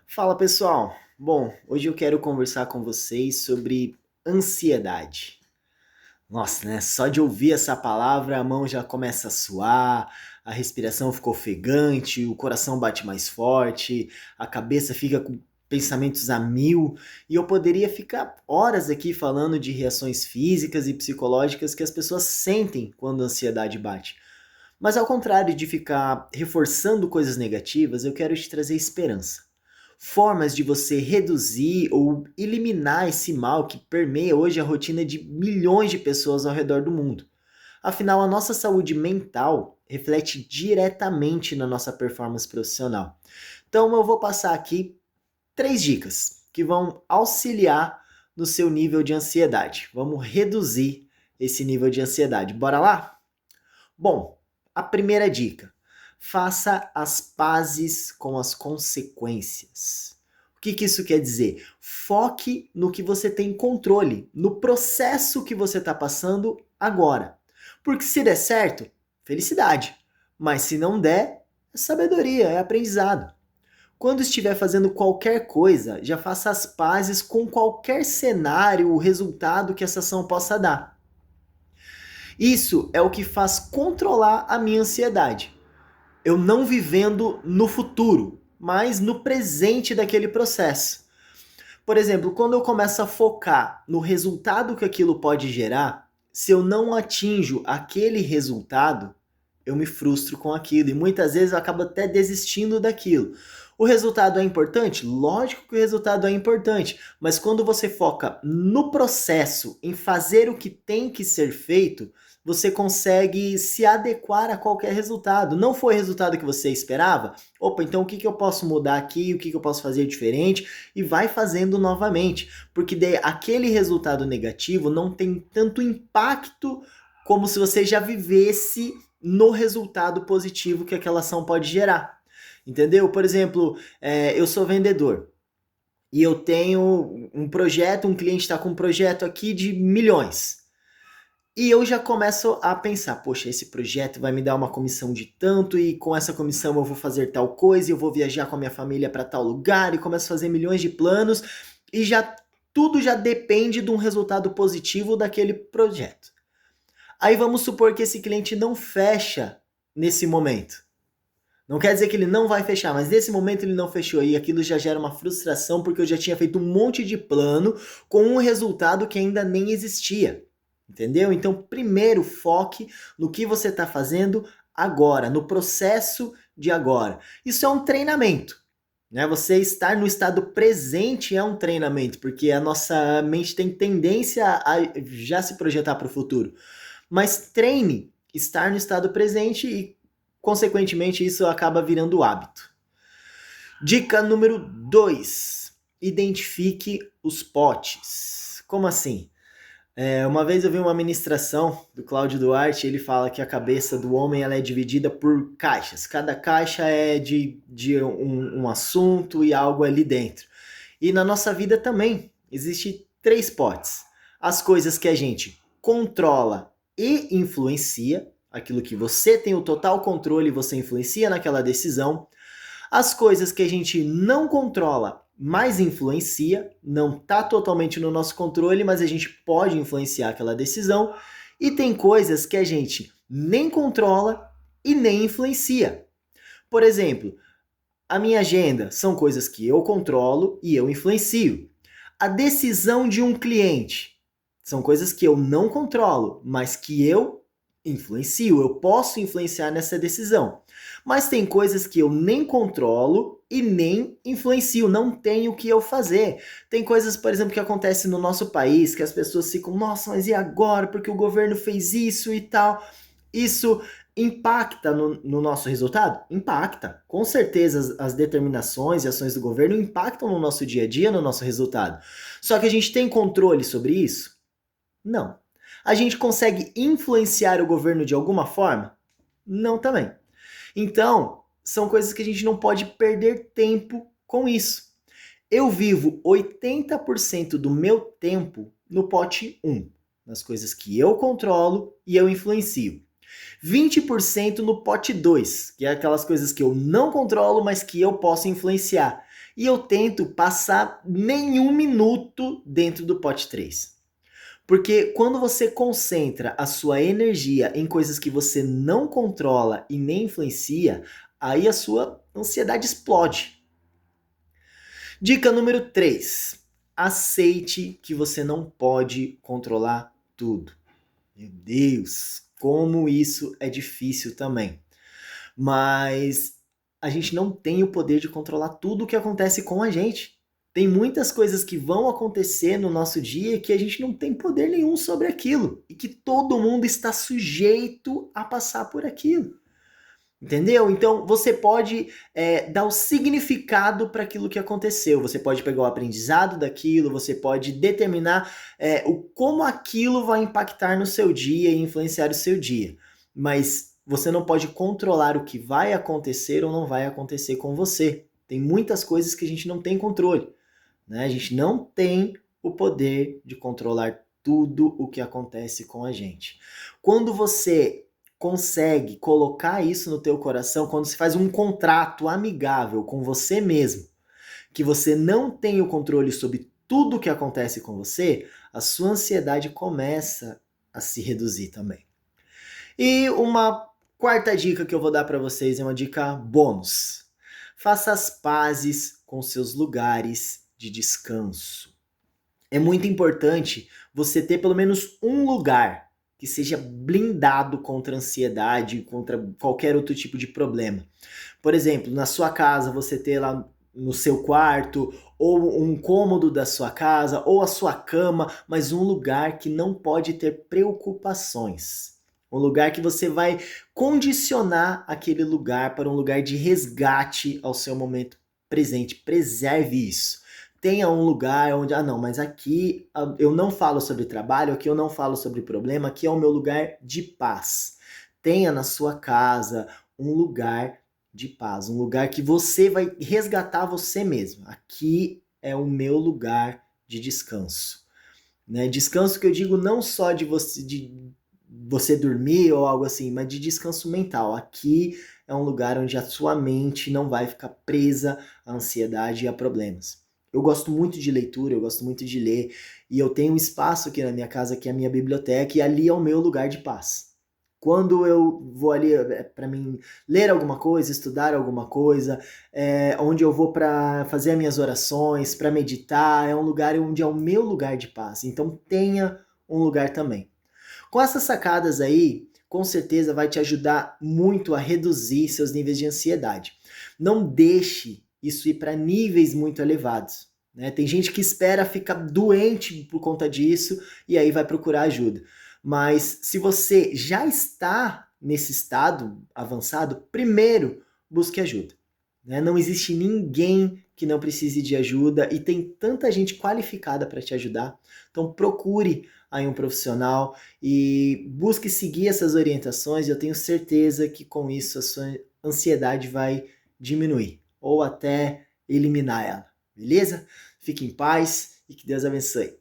Fala pessoal! Bom, hoje eu quero conversar com vocês sobre ansiedade. Nossa, né? Só de ouvir essa palavra a mão já começa a suar, a respiração fica ofegante, o coração bate mais forte, a cabeça fica com pensamentos a mil, e eu poderia ficar horas aqui falando de reações físicas e psicológicas que as pessoas sentem quando a ansiedade bate. Mas ao contrário de ficar reforçando coisas negativas, eu quero te trazer esperança. Formas de você reduzir ou eliminar esse mal que permeia hoje a rotina de milhões de pessoas ao redor do mundo. Afinal, a nossa saúde mental reflete diretamente na nossa performance profissional. Então, eu vou passar aqui 3 dicas que vão auxiliar no seu nível de ansiedade. Vamos reduzir esse nível de ansiedade. Bora lá? Bom, a primeira dica: faça as pazes com as consequências. O que isso quer dizer? Foque no que você tem controle, no processo que você está passando agora. Porque se der certo, felicidade. Mas se não der, é sabedoria, é aprendizado. Quando estiver fazendo qualquer coisa, já faça as pazes com qualquer cenário, o resultado que essa ação possa dar. Isso é o que faz controlar a minha ansiedade. Eu não vivendo no futuro, mas no presente daquele processo. Por exemplo, quando eu começo a focar no resultado que aquilo pode gerar, se eu não atinjo aquele resultado, eu me frustro com aquilo e muitas vezes eu acabo até desistindo daquilo. O resultado é importante? Lógico que o resultado é importante, mas quando você foca no processo, em fazer o que tem que ser feito, você consegue se adequar a qualquer resultado. Não foi o resultado que você esperava? Opa, então o que eu posso mudar aqui? O que eu posso fazer diferente? E vai fazendo novamente, porque daí aquele resultado negativo não tem tanto impacto como se você já vivesse no resultado positivo que aquela ação pode gerar. Entendeu? Por exemplo, eu sou vendedor e eu tenho um projeto, um cliente está com um projeto aqui de milhões. E eu já começo a pensar, poxa, esse projeto vai me dar uma comissão de tanto e com essa comissão eu vou fazer tal coisa, eu vou viajar com a minha família para tal lugar e começo a fazer milhões de planos e já tudo já depende de um resultado positivo daquele projeto. Aí vamos supor que esse cliente não fecha nesse momento. Não quer dizer que ele não vai fechar, mas nesse momento ele não fechou e aquilo já gera uma frustração porque eu já tinha feito um monte de plano com um resultado que ainda nem existia. Entendeu? Então, primeiro foque no que você está fazendo agora, no processo de agora. Isso é um treinamento. Né? Você estar no estado presente é um treinamento, porque a nossa mente tem tendência a já se projetar para o futuro. Mas treine estar no estado presente e, consequentemente, isso acaba virando hábito. Dica número 2: identifique os potes. Como assim? Uma vez eu vi uma ministração do Cláudio Duarte, ele fala que a cabeça do homem ela é dividida por caixas. Cada caixa é de um assunto e algo ali dentro. E na nossa vida também existe 3 potes. As coisas que a gente controla e influencia, aquilo que você tem o total controle e você influencia naquela decisão. As coisas que a gente não controla, mas influencia, não está totalmente no nosso controle, mas a gente pode influenciar aquela decisão. E tem coisas que a gente nem controla e nem influencia. Por exemplo, a minha agenda são coisas que eu controlo e eu influencio. A decisão de um cliente são coisas que eu não controlo, mas que eu influencio, eu posso influenciar nessa decisão. Mas tem coisas que eu nem controlo e nem influencio, não tenho o que eu fazer. Tem coisas, por exemplo, que acontecem no nosso país, que as pessoas ficam, nossa, mas e agora? Porque o governo fez isso e tal. Isso impacta no nosso resultado? Impacta. Com certeza as determinações e ações do governo impactam no nosso dia a dia, no nosso resultado. Só que a gente tem controle sobre isso? Não. A gente consegue influenciar o governo de alguma forma? Não também. Então, são coisas que a gente não pode perder tempo com isso. Eu vivo 80% do meu tempo no pote 1, nas coisas que eu controlo e eu influencio. 20% no pote 2, que é aquelas coisas que eu não controlo, mas que eu posso influenciar. E eu tento passar nenhum minuto dentro do pote 3. Porque quando você concentra a sua energia em coisas que você não controla e nem influencia, aí a sua ansiedade explode. Dica número 3. Aceite que você não pode controlar tudo. Meu Deus, como isso é difícil também. Mas a gente não tem o poder de controlar tudo o que acontece com a gente. Tem muitas coisas que vão acontecer no nosso dia que a gente não tem poder nenhum sobre aquilo e que todo mundo está sujeito a passar por aquilo. Entendeu? Então você pode dar o significado para aquilo que aconteceu. Você pode pegar o aprendizado daquilo, você pode determinar como aquilo vai impactar no seu dia e influenciar o seu dia. Mas você não pode controlar o que vai acontecer ou não vai acontecer com você. Tem muitas coisas que a gente não tem controle, né? A gente não tem o poder de controlar tudo o que acontece com a gente. Quando você consegue colocar isso no teu coração, quando você faz um contrato amigável com você mesmo, que você não tem o controle sobre tudo o que acontece com você, a sua ansiedade começa a se reduzir também. E uma quarta dica que eu vou dar para vocês é uma dica bônus. Faça as pazes com seus lugares de descanso. É muito importante você ter pelo menos um lugar que seja blindado contra ansiedade, contra qualquer outro tipo de problema. Por exemplo, na sua casa, você ter lá no seu quarto, ou um cômodo da sua casa, ou a sua cama, mas um lugar que não pode ter preocupações. Um lugar que você vai condicionar aquele lugar para um lugar de resgate ao seu momento presente. Preserve isso. Tenha um lugar onde, não, mas aqui eu não falo sobre trabalho, aqui eu não falo sobre problema, aqui é o meu lugar de paz. Tenha na sua casa um lugar de paz, um lugar que você vai resgatar você mesmo. Aqui é o meu lugar de descanso. Né? Descanso que eu digo não só de você dormir ou algo assim, mas de descanso mental. Aqui é um lugar onde a sua mente não vai ficar presa à ansiedade e a problemas. Eu gosto muito de leitura, eu gosto muito de ler, e eu tenho um espaço aqui na minha casa que é a minha biblioteca, e ali é o meu lugar de paz. Quando eu vou ali para mim ler alguma coisa, estudar alguma coisa, onde eu vou para fazer as minhas orações, para meditar, é um lugar onde é o meu lugar de paz. Então tenha um lugar também. Com essas sacadas aí, com certeza vai te ajudar muito a reduzir seus níveis de ansiedade. Não deixe isso ir para níveis muito elevados. Né? Tem gente que espera ficar doente por conta disso e aí vai procurar ajuda. Mas se você já está nesse estado avançado, primeiro busque ajuda. Né? Não existe ninguém que não precise de ajuda e tem tanta gente qualificada para te ajudar. Então procure aí um profissional e busque seguir essas orientações e eu tenho certeza que com isso a sua ansiedade vai diminuir ou até eliminar ela, beleza? Fique em paz e que Deus abençoe.